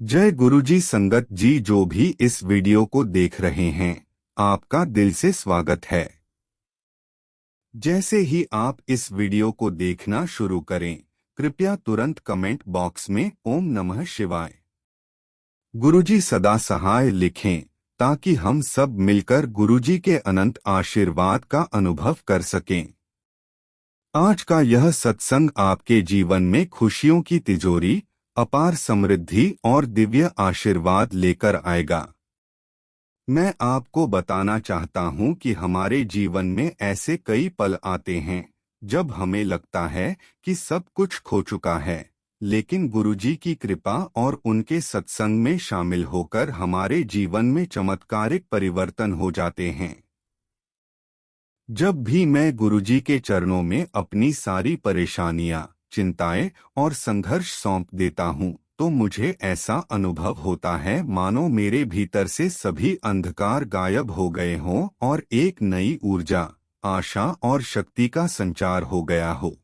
जय गुरुजी संगत जी, जो भी इस वीडियो को देख रहे हैं, आपका दिल से स्वागत है। जैसे ही आप इस वीडियो को देखना शुरू करें, कृपया तुरंत कमेंट बॉक्स में ओम नमः शिवाय गुरुजी सदा सहाय लिखें, ताकि हम सब मिलकर गुरुजी के अनंत आशीर्वाद का अनुभव कर सकें। आज का यह सत्संग आपके जीवन में खुशियों की तिजोरी, अपार समृद्धि और दिव्य आशीर्वाद लेकर आएगा। मैं आपको बताना चाहता हूं कि हमारे जीवन में ऐसे कई पल आते हैं जब हमें लगता है कि सब कुछ खो चुका है, लेकिन गुरुजी की कृपा और उनके सत्संग में शामिल होकर हमारे जीवन में चमत्कारिक परिवर्तन हो जाते हैं। जब भी मैं गुरुजी के चरणों में अपनी सारी परेशानियां, चिंताएं और संघर्ष सौंप देता हूं, तो मुझे ऐसा अनुभव होता है मानो मेरे भीतर से सभी अंधकार गायब हो गए हों और एक नई ऊर्जा, आशा और शक्ति का संचार हो गया हो।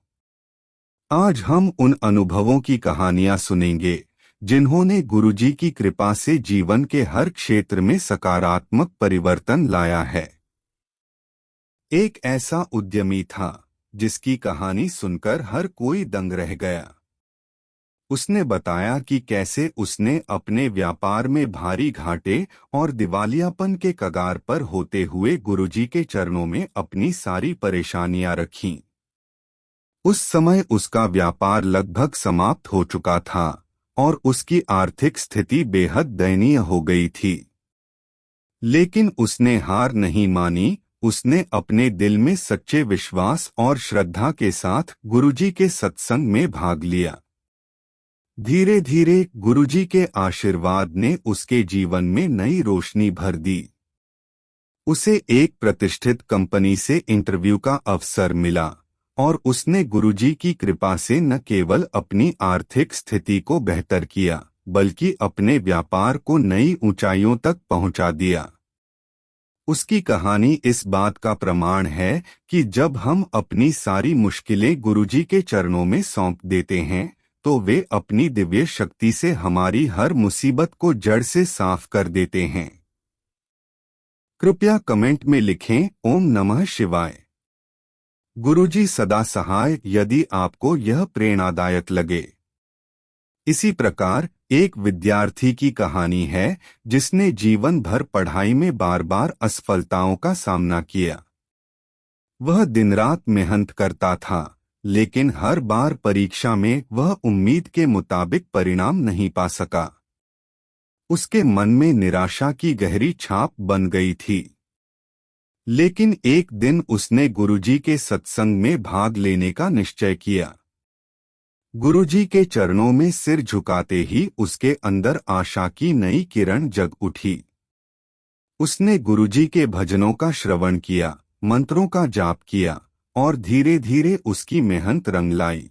आज हम उन अनुभवों की कहानियां सुनेंगे जिन्होंने गुरुजी की कृपा से जीवन के हर क्षेत्र में सकारात्मक परिवर्तन लाया है। एक ऐसा उद्यमी था जिसकी कहानी सुनकर हर कोई दंग रह गया। उसने बताया कि कैसे उसने अपने व्यापार में भारी घाटे और दिवालियापन के कगार पर होते हुए गुरुजी के चरणों में अपनी सारी परेशानियां रखीं। उस समय उसका व्यापार लगभग समाप्त हो चुका था और उसकी आर्थिक स्थिति बेहद दयनीय हो गई थी। लेकिन उसने हार नहीं मानी। उसने अपने दिल में सच्चे विश्वास और श्रद्धा के साथ गुरुजी के सत्संग में भाग लिया। धीरे धीरे गुरुजी के आशीर्वाद ने उसके जीवन में नई रोशनी भर दी। उसे एक प्रतिष्ठित कंपनी से इंटरव्यू का अवसर मिला और उसने गुरुजी की कृपा से न केवल अपनी आर्थिक स्थिति को बेहतर किया, बल्कि अपने व्यापार को नई ऊंचाइयों तक पहुंचा दिया। उसकी कहानी इस बात का प्रमाण है कि जब हम अपनी सारी मुश्किलें गुरुजी के चरणों में सौंप देते हैं, तो वे अपनी दिव्य शक्ति से हमारी हर मुसीबत को जड़ से साफ कर देते हैं। कृपया कमेंट में लिखें ओम नमः शिवाय गुरुजी सदा सहाय, यदि आपको यह प्रेरणादायक लगे। इसी प्रकार एक विद्यार्थी की कहानी है जिसने जीवन भर पढ़ाई में बार बार असफलताओं का सामना किया। वह दिन रात मेहनत करता था, लेकिन हर बार परीक्षा में वह उम्मीद के मुताबिक परिणाम नहीं पा सका। उसके मन में निराशा की गहरी छाप बन गई थी। लेकिन एक दिन उसने गुरुजी के सत्संग में भाग लेने का निश्चय किया। गुरुजी के चरणों में सिर झुकाते ही उसके अंदर आशा की नई किरण जग उठी। उसने गुरुजी के भजनों का श्रवण किया, मंत्रों का जाप किया और धीरे धीरे उसकी मेहनत रंग लाई।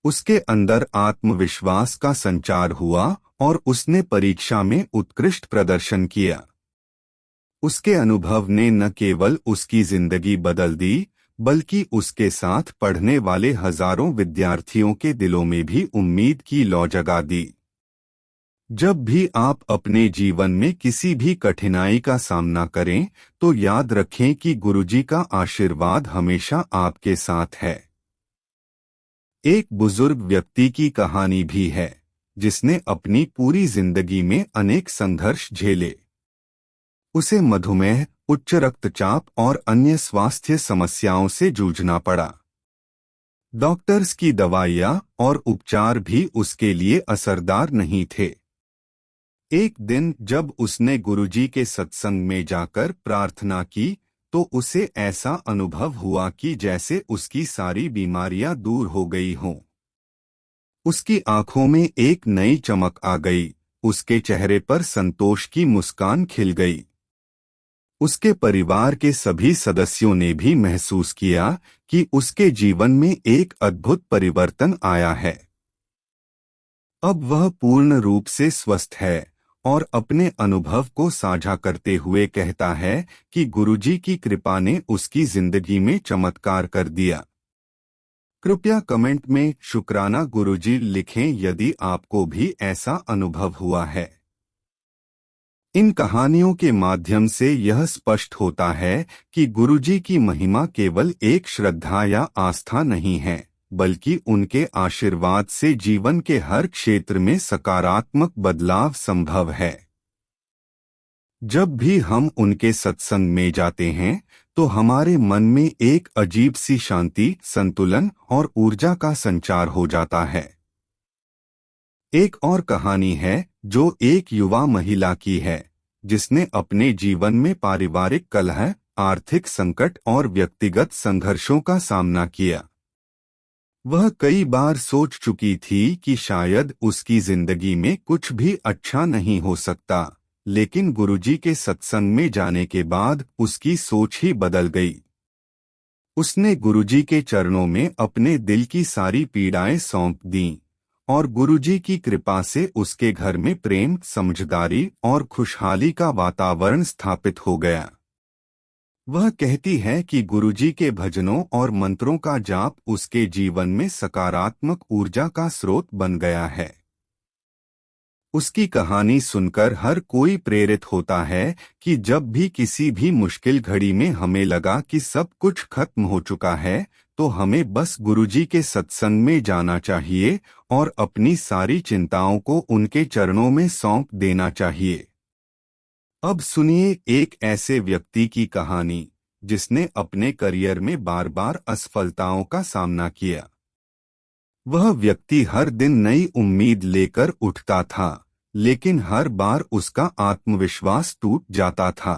उसके अंदर आत्मविश्वास का संचार हुआ और उसने परीक्षा में उत्कृष्ट प्रदर्शन किया। उसके अनुभव ने न केवल उसकी जिंदगी बदल दी, बल्कि उसके साथ पढ़ने वाले हजारों विद्यार्थियों के दिलों में भी उम्मीद की लौ जगा दी। जब भी आप अपने जीवन में किसी भी कठिनाई का सामना करें, तो याद रखें कि गुरुजी का आशीर्वाद हमेशा आपके साथ है। एक बुजुर्ग व्यक्ति की कहानी भी है जिसने अपनी पूरी जिंदगी में अनेक संघर्ष झेले। उसे मधुमेह, उच्च रक्तचाप और अन्य स्वास्थ्य समस्याओं से जूझना पड़ा। डॉक्टर्स की दवाइयां और उपचार भी उसके लिए असरदार नहीं थे। एक दिन जब उसने गुरुजी के सत्संग में जाकर प्रार्थना की, तो उसे ऐसा अनुभव हुआ कि जैसे उसकी सारी बीमारियां दूर हो गई हों। उसकी आंखों में एक नई चमक आ गई, उसके चेहरे पर संतोष की मुस्कान खिल गई। उसके परिवार के सभी सदस्यों ने भी महसूस किया कि उसके जीवन में एक अद्भुत परिवर्तन आया है। अब वह पूर्ण रूप से स्वस्थ है और अपने अनुभव को साझा करते हुए कहता है कि गुरुजी की कृपा ने उसकी जिंदगी में चमत्कार कर दिया। कृपया कमेंट में शुक्राना गुरुजी लिखें यदि आपको भी ऐसा अनुभव हुआ है। इन कहानियों के माध्यम से यह स्पष्ट होता है कि गुरुजी की महिमा केवल एक श्रद्धा या आस्था नहीं है, बल्कि उनके आशीर्वाद से जीवन के हर क्षेत्र में सकारात्मक बदलाव संभव है। जब भी हम उनके सत्संग में जाते हैं तो हमारे मन में एक अजीब सी शांति, संतुलन और ऊर्जा का संचार हो जाता है। एक और कहानी है जो एक युवा महिला की है, जिसने अपने जीवन में पारिवारिक कलह, आर्थिक संकट और व्यक्तिगत संघर्षों का सामना किया। वह कई बार सोच चुकी थी कि शायद उसकी जिंदगी में कुछ भी अच्छा नहीं हो सकता, लेकिन गुरुजी के सत्संग में जाने के बाद उसकी सोच ही बदल गई। उसने गुरुजी के चरणों में अपने दिल की सारी पीड़ाएं सौंप दीं, और गुरुजी की कृपा से उसके घर में प्रेम, समझदारी और खुशहाली का वातावरण स्थापित हो गया। वह कहती है कि गुरुजी के भजनों और मंत्रों का जाप उसके जीवन में सकारात्मक ऊर्जा का स्रोत बन गया है। उसकी कहानी सुनकर हर कोई प्रेरित होता है कि जब भी किसी भी मुश्किल घड़ी में हमें लगा कि सब कुछ खत्म हो चुका है, तो हमें बस गुरुजी के सत्संग में जाना चाहिए और अपनी सारी चिंताओं को उनके चरणों में सौंप देना चाहिए। अब सुनिए एक ऐसे व्यक्ति की कहानी जिसने अपने करियर में बार बार असफलताओं का सामना किया। वह व्यक्ति हर दिन नई उम्मीद लेकर उठता था, लेकिन हर बार उसका आत्मविश्वास टूट जाता था।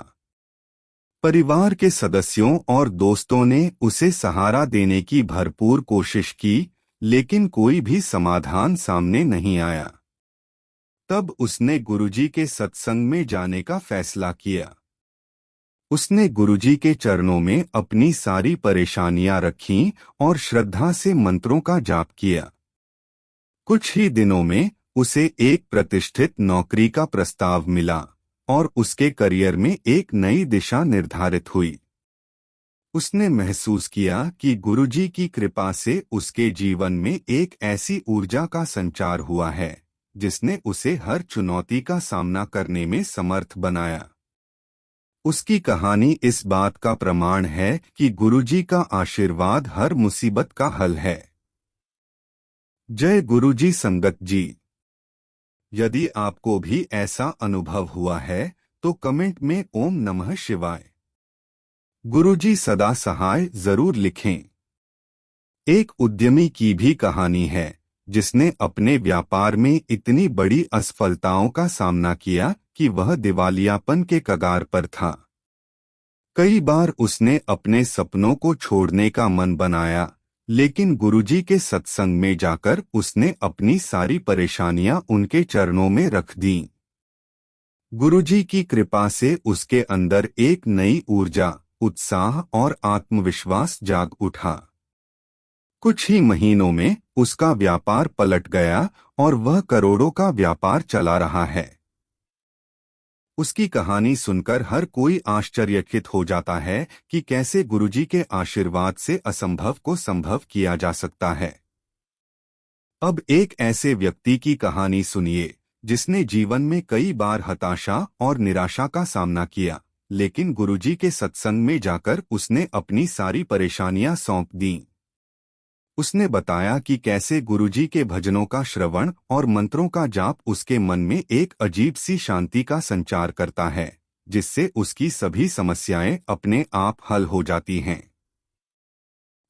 परिवार के सदस्यों और दोस्तों ने उसे सहारा देने की भरपूर कोशिश की, लेकिन कोई भी समाधान सामने नहीं आया। तब उसने गुरुजी के सत्संग में जाने का फैसला किया। उसने गुरुजी के चरणों में अपनी सारी परेशानियां रखीं और श्रद्धा से मंत्रों का जाप किया। कुछ ही दिनों में उसे एक प्रतिष्ठित नौकरी का प्रस्ताव मिला और उसके करियर में एक नई दिशा निर्धारित हुई। उसने महसूस किया कि गुरुजी की कृपा से उसके जीवन में एक ऐसी ऊर्जा का संचार हुआ है जिसने उसे हर चुनौती का सामना करने में समर्थ बनाया। उसकी कहानी इस बात का प्रमाण है कि गुरुजी का आशीर्वाद हर मुसीबत का हल है। जय गुरुजी संगत जी। यदि आपको भी ऐसा अनुभव हुआ है तो कमेंट में ओम नमः शिवाय गुरुजी सदा सहाय जरूर लिखें। एक उद्यमी की भी कहानी है जिसने अपने व्यापार में इतनी बड़ी असफलताओं का सामना किया कि वह दिवालियापन के कगार पर था। कई बार उसने अपने सपनों को छोड़ने का मन बनाया, लेकिन गुरुजी के सत्संग में जाकर उसने अपनी सारी परेशानियां उनके चरणों में रख दीं। गुरुजी की कृपा से उसके अंदर एक नई ऊर्जा, उत्साह और आत्मविश्वास जाग उठा। कुछ ही महीनों में उसका व्यापार पलट गया और वह करोड़ों का व्यापार चला रहा है। उसकी कहानी सुनकर हर कोई आश्चर्यचकित हो जाता है कि कैसे गुरुजी के आशीर्वाद से असंभव को संभव किया जा सकता है। अब एक ऐसे व्यक्ति की कहानी सुनिए जिसने जीवन में कई बार हताशा और निराशा का सामना किया, लेकिन गुरुजी के सत्संग में जाकर उसने अपनी सारी परेशानियां सौंप दीं। उसने बताया कि कैसे गुरुजी के भजनों का श्रवण और मंत्रों का जाप उसके मन में एक अजीब सी शांति का संचार करता है, जिससे उसकी सभी समस्याएं अपने आप हल हो जाती हैं।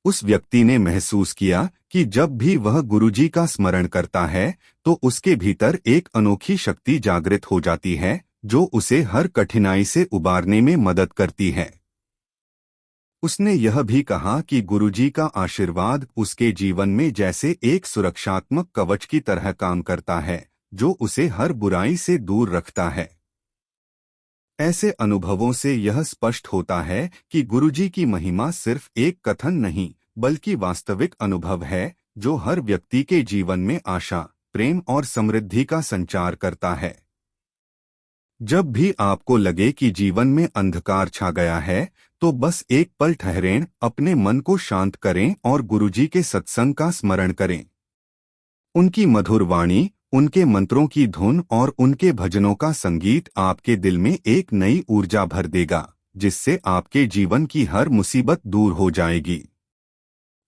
उस व्यक्ति ने महसूस किया कि जब भी वह गुरुजी का स्मरण करता है तो उसके भीतर एक अनोखी शक्ति जागृत हो जाती है, जो उसे हर कठिनाई से उबारने में मदद करती है। उसने यह भी कहा कि गुरुजी का आशीर्वाद उसके जीवन में जैसे एक सुरक्षात्मक कवच की तरह काम करता है, जो उसे हर बुराई से दूर रखता है। ऐसे अनुभवों से यह स्पष्ट होता है कि गुरुजी की महिमा सिर्फ एक कथन नहीं, बल्कि वास्तविक अनुभव है, जो हर व्यक्ति के जीवन में आशा, प्रेम और समृद्धि का संचार करता है। जब भी आपको लगे कि जीवन में अंधकार छा गया है, तो बस एक पल ठहरें, अपने मन को शांत करें और गुरुजी के सत्संग का स्मरण करें। उनकी मधुर वाणी, उनके मंत्रों की धुन और उनके भजनों का संगीत आपके दिल में एक नई ऊर्जा भर देगा, जिससे आपके जीवन की हर मुसीबत दूर हो जाएगी।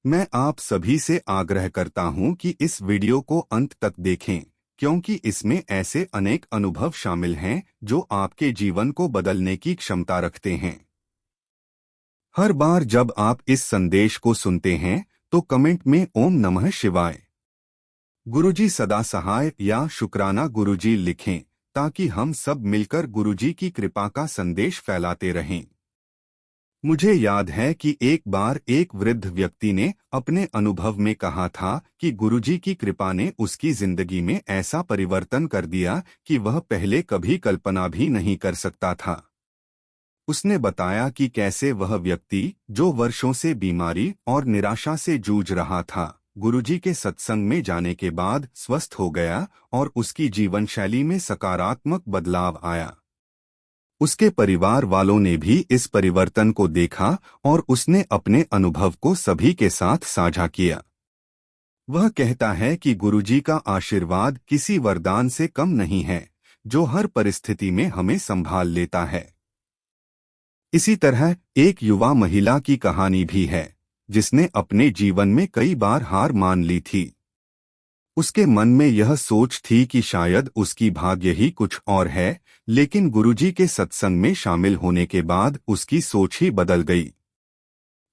मैं आप सभी से आग्रह करता हूं कि इस वीडियो को अंत तक देखें, क्योंकि इसमें ऐसे अनेक अनुभव शामिल हैं जो आपके जीवन को बदलने की क्षमता रखते हैं। हर बार जब आप इस संदेश को सुनते हैं तो कमेंट में ओम नमः शिवाय, गुरुजी सदा सहाय या शुक्राना गुरुजी लिखें, ताकि हम सब मिलकर गुरुजी की कृपा का संदेश फैलाते रहें। मुझे याद है कि एक बार एक वृद्ध व्यक्ति ने अपने अनुभव में कहा था कि गुरुजी की कृपा ने उसकी जिंदगी में ऐसा परिवर्तन कर दिया कि वह पहले कभी कल्पना भी नहीं कर सकता था। उसने बताया कि कैसे वह व्यक्ति, जो वर्षों से बीमारी और निराशा से जूझ रहा था, गुरुजी के सत्संग में जाने के बाद स्वस्थ हो गया और उसकी जीवन शैली में सकारात्मक बदलाव आया। उसके परिवार वालों ने भी इस परिवर्तन को देखा और उसने अपने अनुभव को सभी के साथ साझा किया। वह कहता है कि गुरुजी का आशीर्वाद किसी वरदान से कम नहीं है, जो हर परिस्थिति में हमें संभाल लेता है। इसी तरह एक युवा महिला की कहानी भी है, जिसने अपने जीवन में कई बार हार मान ली थी। उसके मन में यह सोच थी कि शायद उसकी भाग्य ही कुछ और है, लेकिन गुरुजी के सत्संग में शामिल होने के बाद उसकी सोच ही बदल गई।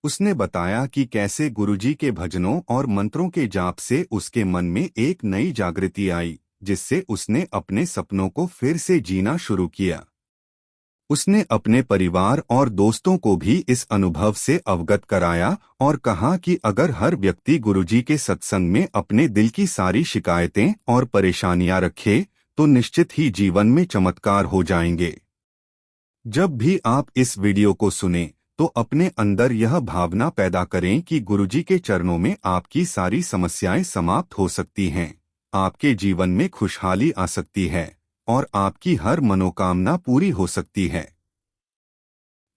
उसने बताया कि कैसे गुरुजी के भजनों और मंत्रों के जाप से उसके मन में एक नई जागृति आई, जिससे उसने अपने सपनों को फिर से जीना शुरू किया। उसने अपने परिवार और दोस्तों को भी इस अनुभव से अवगत कराया और कहा कि अगर हर व्यक्ति गुरुजी के सत्संग में अपने दिल की सारी शिकायतें और परेशानियां रखे, तो निश्चित ही जीवन में चमत्कार हो जाएंगे। जब भी आप इस वीडियो को सुनें, तो अपने अंदर यह भावना पैदा करें कि गुरुजी के चरणों में आपकी सारी समस्याएं समाप्त हो सकती हैं, आपके जीवन में खुशहाली आ सकती है और आपकी हर मनोकामना पूरी हो सकती है।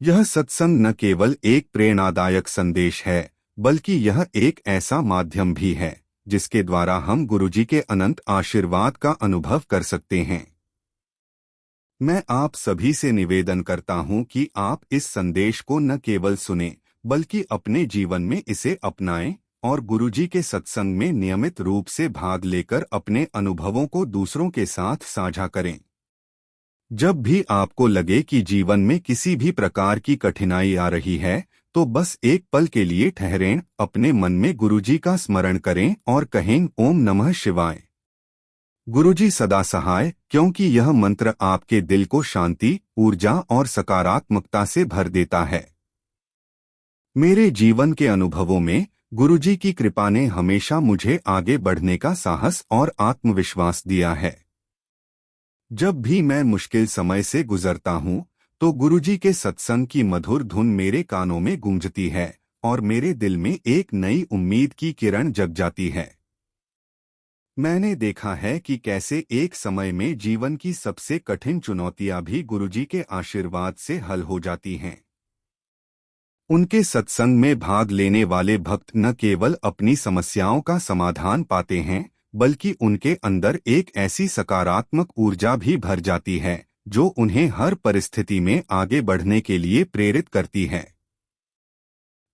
यह सत्संग न केवल एक प्रेरणादायक संदेश है, बल्कि यह एक ऐसा माध्यम भी है जिसके द्वारा हम गुरुजी के अनंत आशीर्वाद का अनुभव कर सकते हैं। मैं आप सभी से निवेदन करता हूं कि आप इस संदेश को न केवल सुनें, बल्कि अपने जीवन में इसे अपनाएं और गुरुजी के सत्संग में नियमित रूप से भाग लेकर अपने अनुभवों को दूसरों के साथ साझा करें। जब भी आपको लगे कि जीवन में किसी भी प्रकार की कठिनाई आ रही है, तो बस एक पल के लिए ठहरें, अपने मन में गुरुजी का स्मरण करें और कहें ओम नमः शिवाय, गुरुजी सदा सहाय, क्योंकि यह मंत्र आपके दिल को शांति, ऊर्जा और सकारात्मकता से भर देता है। मेरे जीवन के अनुभवों में गुरुजी की कृपा ने हमेशा मुझे आगे बढ़ने का साहस और आत्मविश्वास दिया है। जब भी मैं मुश्किल समय से गुजरता हूँ, तो गुरुजी के सत्संग की मधुर धुन मेरे कानों में गूंजती है और मेरे दिल में एक नई उम्मीद की किरण जग जाती है। मैंने देखा है कि कैसे एक समय में जीवन की सबसे कठिन चुनौतियां भी गुरुजी के आशीर्वाद से हल हो जाती हैं। उनके सत्संग में भाग लेने वाले भक्त न केवल अपनी समस्याओं का समाधान पाते हैं, बल्कि उनके अंदर एक ऐसी सकारात्मक ऊर्जा भी भर जाती है, जो उन्हें हर परिस्थिति में आगे बढ़ने के लिए प्रेरित करती है।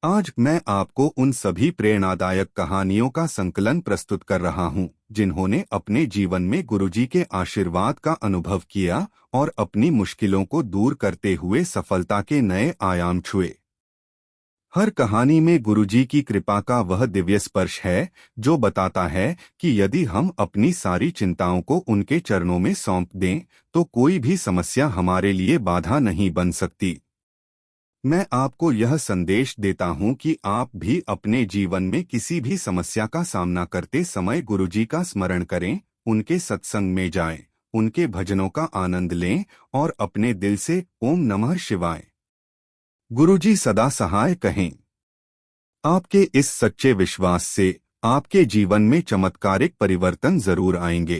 आज मैं आपको उन सभी प्रेरणादायक कहानियों का संकलन प्रस्तुत कर रहा हूँ, जिन्होंने अपने जीवन में गुरुजी के आशीर्वाद का अनुभव किया और अपनी मुश्किलों को दूर करते हुए सफलता के नए आयाम छुए। हर कहानी में गुरुजी की कृपा का वह दिव्य स्पर्श है, जो बताता है कि यदि हम अपनी सारी चिंताओं को उनके चरणों में सौंप दें, तो कोई भी समस्या हमारे लिए बाधा नहीं बन सकती। मैं आपको यह संदेश देता हूं कि आप भी अपने जीवन में किसी भी समस्या का सामना करते समय गुरुजी का स्मरण करें, उनके सत्संग में जाएं, उनके भजनों का आनंद लें और अपने दिल से ओम नमः शिवाय, गुरुजी सदा सहाय कहें। आपके इस सच्चे विश्वास से आपके जीवन में चमत्कारिक परिवर्तन जरूर आएंगे।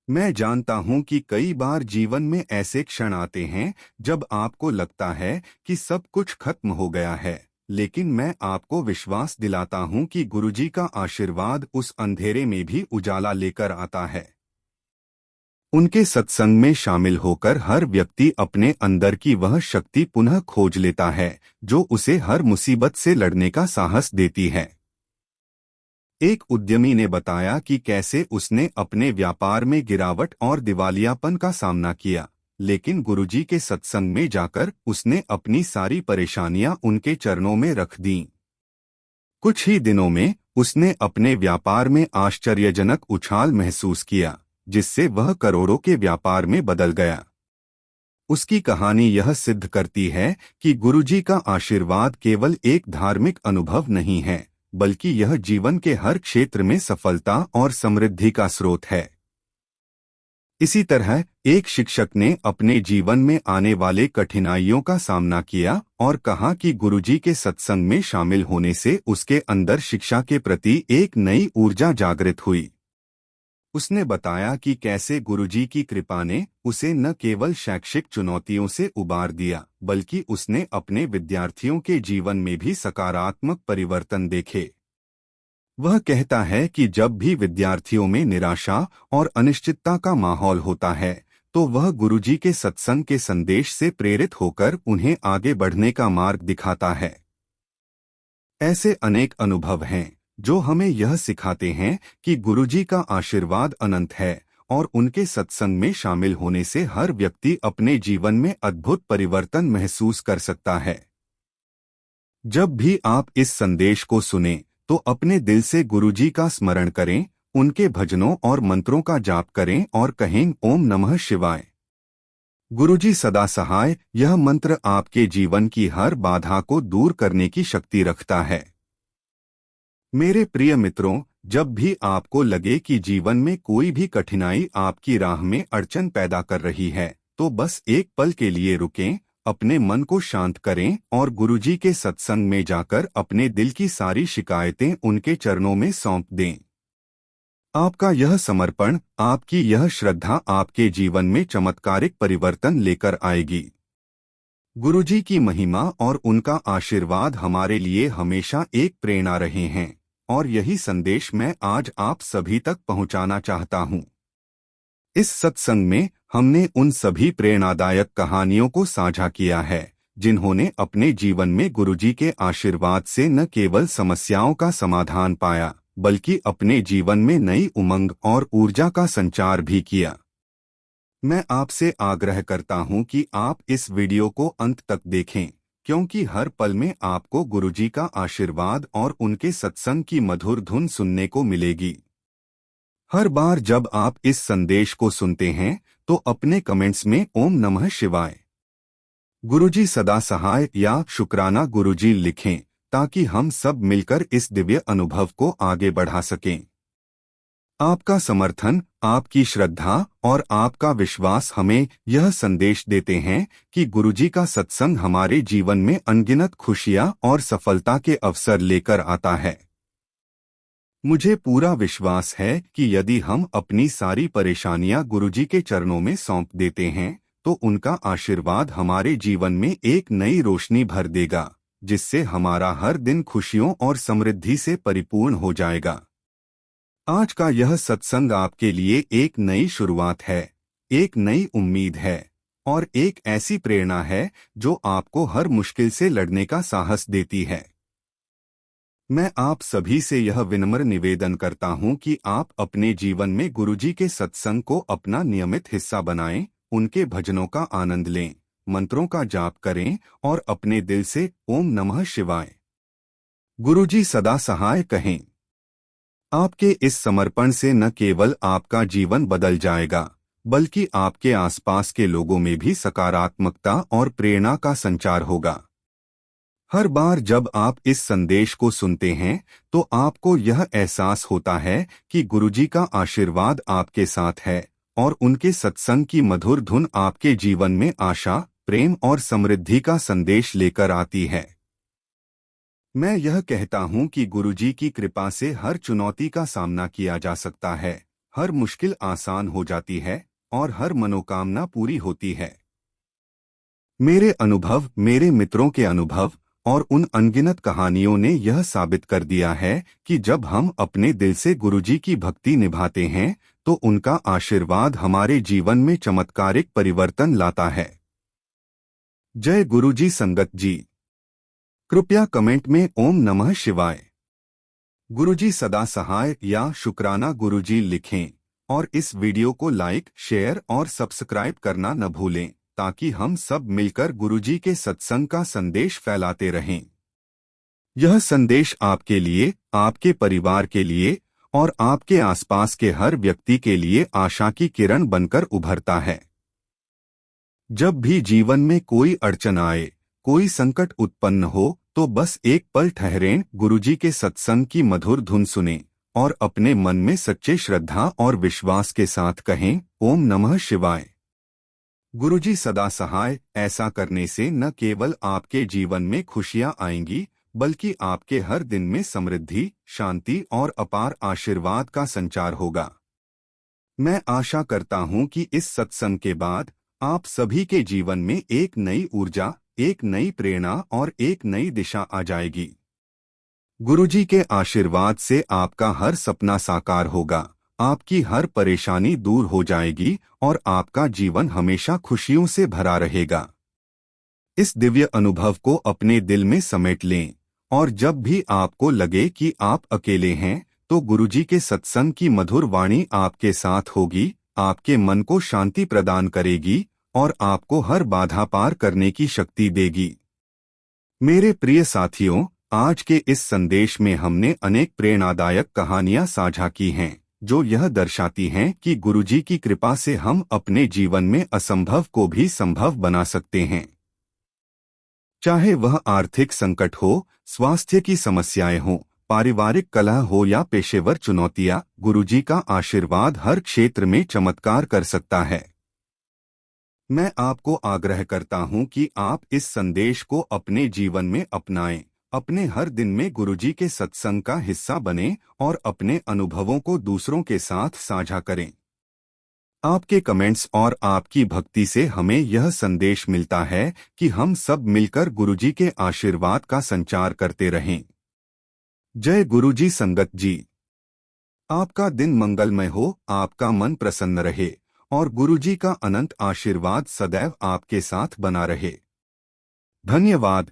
मैं जानता हूं कि कई बार जीवन में ऐसे क्षण आते हैं जब आपको लगता है कि सब कुछ खत्म हो गया है, लेकिन मैं आपको विश्वास दिलाता हूं कि गुरुजी का आशीर्वाद उस अंधेरे में भी उजाला लेकर आता है। उनके सत्संग में शामिल होकर हर व्यक्ति अपने अंदर की वह शक्ति पुनः खोज लेता है जो उसे हर मुसीबत से लड़ने का साहस देती है। एक उद्यमी ने बताया कि कैसे उसने अपने व्यापार में गिरावट और दिवालियापन का सामना किया, लेकिन गुरुजी के सत्संग में जाकर उसने अपनी सारी परेशानियां उनके चरणों में रख दीं। कुछ ही दिनों में उसने अपने व्यापार में आश्चर्यजनक उछाल महसूस किया, जिससे वह करोड़ों के व्यापार में बदल गया। उसकी कहानी यह सिद्ध करती है कि गुरुजी का आशीर्वाद केवल एक धार्मिक अनुभव नहीं है, बल्कि यह जीवन के हर क्षेत्र में सफलता और समृद्धि का स्रोत है। इसी तरह एक शिक्षक ने अपने जीवन में आने वाले कठिनाइयों का सामना किया और कहा कि गुरुजी के सत्संग में शामिल होने से उसके अंदर शिक्षा के प्रति एक नई ऊर्जा जागृत हुई। उसने बताया कि कैसे गुरुजी की कृपा ने उसे न केवल शैक्षिक चुनौतियों से उबार दिया, बल्कि उसने अपने विद्यार्थियों के जीवन में भी सकारात्मक परिवर्तन देखे। वह कहता है कि जब भी विद्यार्थियों में निराशा और अनिश्चितता का माहौल होता है, तो वह गुरुजी के सत्संग के संदेश से प्रेरित होकर उन्हें आगे बढ़ने का मार्ग दिखाता है। ऐसे अनेक अनुभव हैं जो हमें यह सिखाते हैं कि गुरुजी का आशीर्वाद अनंत है और उनके सत्संग में शामिल होने से हर व्यक्ति अपने जीवन में अद्भुत परिवर्तन महसूस कर सकता है। जब भी आप इस संदेश को सुनें, तो अपने दिल से गुरुजी का स्मरण करें, उनके भजनों और मंत्रों का जाप करें और कहें ओम नमः शिवाय। गुरुजी सदा सहाय, यह मंत्र आपके जीवन की हर बाधा को दूर करने की शक्ति रखता है। मेरे प्रिय मित्रों, जब भी आपको लगे कि जीवन में कोई भी कठिनाई आपकी राह में अड़चन पैदा कर रही है, तो बस एक पल के लिए रुकें, अपने मन को शांत करें और गुरुजी के सत्संग में जाकर अपने दिल की सारी शिकायतें उनके चरणों में सौंप दें। आपका यह समर्पण, आपकी यह श्रद्धा आपके जीवन में चमत्कारिक परिवर्तन लेकर आएगी। गुरुजी की महिमा और उनका आशीर्वाद हमारे लिए हमेशा एक प्रेरणा रहे हैं, और यही संदेश मैं आज आप सभी तक पहुंचाना चाहता हूं। इस सत्संग में हमने उन सभी प्रेरणादायक कहानियों को साझा किया है जिन्होंने अपने जीवन में गुरुजी के आशीर्वाद से न केवल समस्याओं का समाधान पाया, बल्कि अपने जीवन में नई उमंग और ऊर्जा का संचार भी किया। मैं आपसे आग्रह करता हूं कि आप इस वीडियो को अंत तक देखें, क्योंकि हर पल में आपको गुरुजी का आशीर्वाद और उनके सत्संग की मधुर धुन सुनने को मिलेगी। हर बार जब आप इस संदेश को सुनते हैं, तो अपने कमेंट्स में ओम नमः शिवाय, गुरुजी सदा सहाय या शुक्राना गुरुजी लिखें, ताकि हम सब मिलकर इस दिव्य अनुभव को आगे बढ़ा सकें। आपका समर्थन, आपकी श्रद्धा और आपका विश्वास हमें यह संदेश देते हैं कि गुरुजी का सत्संग हमारे जीवन में अनगिनत खुशियां और सफलता के अवसर लेकर आता है। मुझे पूरा विश्वास है कि यदि हम अपनी सारी परेशानियां गुरुजी के चरणों में सौंप देते हैं, तो उनका आशीर्वाद हमारे जीवन में एक नई रोशनी भर देगा, जिससे हमारा हर दिन खुशियों और समृद्धि से परिपूर्ण हो जाएगा। आज का यह सत्संग आपके लिए एक नई शुरुआत है, एक नई उम्मीद है और एक ऐसी प्रेरणा है जो आपको हर मुश्किल से लड़ने का साहस देती है। मैं आप सभी से यह विनम्र निवेदन करता हूं कि आप अपने जीवन में गुरुजी के सत्संग को अपना नियमित हिस्सा बनाएं, उनके भजनों का आनंद लें, मंत्रों का जाप करें और अपने दिल से ओम नमः शिवाय, गुरुजी सदा सहाय कहें। आपके इस समर्पण से न केवल आपका जीवन बदल जाएगा, बल्कि आपके आसपास के लोगों में भी सकारात्मकता और प्रेरणा का संचार होगा। हर बार जब आप इस संदेश को सुनते हैं, तो आपको यह एहसास होता है कि गुरुजी का आशीर्वाद आपके साथ है और उनके सत्संग की मधुर धुन आपके जीवन में आशा, प्रेम और समृद्धि का संदेश लेकर आती है। मैं यह कहता हूं कि गुरुजी की कृपा से हर चुनौती का सामना किया जा सकता है, हर मुश्किल आसान हो जाती है और हर मनोकामना पूरी होती है। मेरे अनुभव, मेरे मित्रों के अनुभव और उन अनगिनत कहानियों ने यह साबित कर दिया है कि जब हम अपने दिल से गुरुजी की भक्ति निभाते हैं तो उनका आशीर्वाद हमारे जीवन में चमत्कारिक परिवर्तन लाता है। जय गुरुजी संगत जी। कृपया कमेंट में ओम नमः शिवाय, गुरुजी सदा सहाय या शुक्राना गुरुजी लिखें और इस वीडियो को लाइक, शेयर और सब्सक्राइब करना न भूलें ताकि हम सब मिलकर गुरुजी के सत्संग का संदेश फैलाते रहें। यह संदेश आपके लिए, आपके परिवार के लिए और आपके आसपास के हर व्यक्ति के लिए आशा की किरण बनकर उभरता है। जब भी जीवन में कोई अड़चन आए, कोई संकट उत्पन्न हो तो बस एक पल ठहरें, गुरुजी के सत्संग की मधुर धुन सुनें और अपने मन में सच्चे श्रद्धा और विश्वास के साथ कहें ओम नमः शिवाय, गुरुजी सदा सहाय। ऐसा करने से न केवल आपके जीवन में खुशियां आएंगी बल्कि आपके हर दिन में समृद्धि, शांति और अपार आशीर्वाद का संचार होगा। मैं आशा करता हूं कि इस सत्संग के बाद आप सभी के जीवन में एक नई ऊर्जा, एक नई प्रेरणा और एक नई दिशा आ जाएगी। गुरुजी के आशीर्वाद से आपका हर सपना साकार होगा, आपकी हर परेशानी दूर हो जाएगी और आपका जीवन हमेशा खुशियों से भरा रहेगा। इस दिव्य अनुभव को अपने दिल में समेट लें और जब भी आपको लगे कि आप अकेले हैं तो गुरुजी के सत्संग की मधुर वाणी आपके साथ होगी, आपके मन को शांति प्रदान करेगी और आपको हर बाधा पार करने की शक्ति देगी। मेरे प्रिय साथियों, आज के इस संदेश में हमने अनेक प्रेरणादायक कहानियां साझा की हैं जो यह दर्शाती हैं कि गुरुजी की कृपा से हम अपने जीवन में असंभव को भी संभव बना सकते हैं। चाहे वह आर्थिक संकट हो, स्वास्थ्य की समस्याएं हों, पारिवारिक कलह हो या पेशेवर चुनौतियां, गुरुजी का आशीर्वाद हर क्षेत्र में चमत्कार कर सकता है। मैं आपको आग्रह करता हूं कि आप इस संदेश को अपने जीवन में अपनाएं, अपने हर दिन में गुरुजी के सत्संग का हिस्सा बनें और अपने अनुभवों को दूसरों के साथ साझा करें। आपके कमेंट्स और आपकी भक्ति से हमें यह संदेश मिलता है कि हम सब मिलकर गुरुजी के आशीर्वाद का संचार करते रहें। जय गुरुजी संगत जी। आपका दिन मंगलमय हो, आपका मन प्रसन्न रहे और गुरुजी का अनंत आशीर्वाद सदैव आपके साथ बना रहे। धन्यवाद।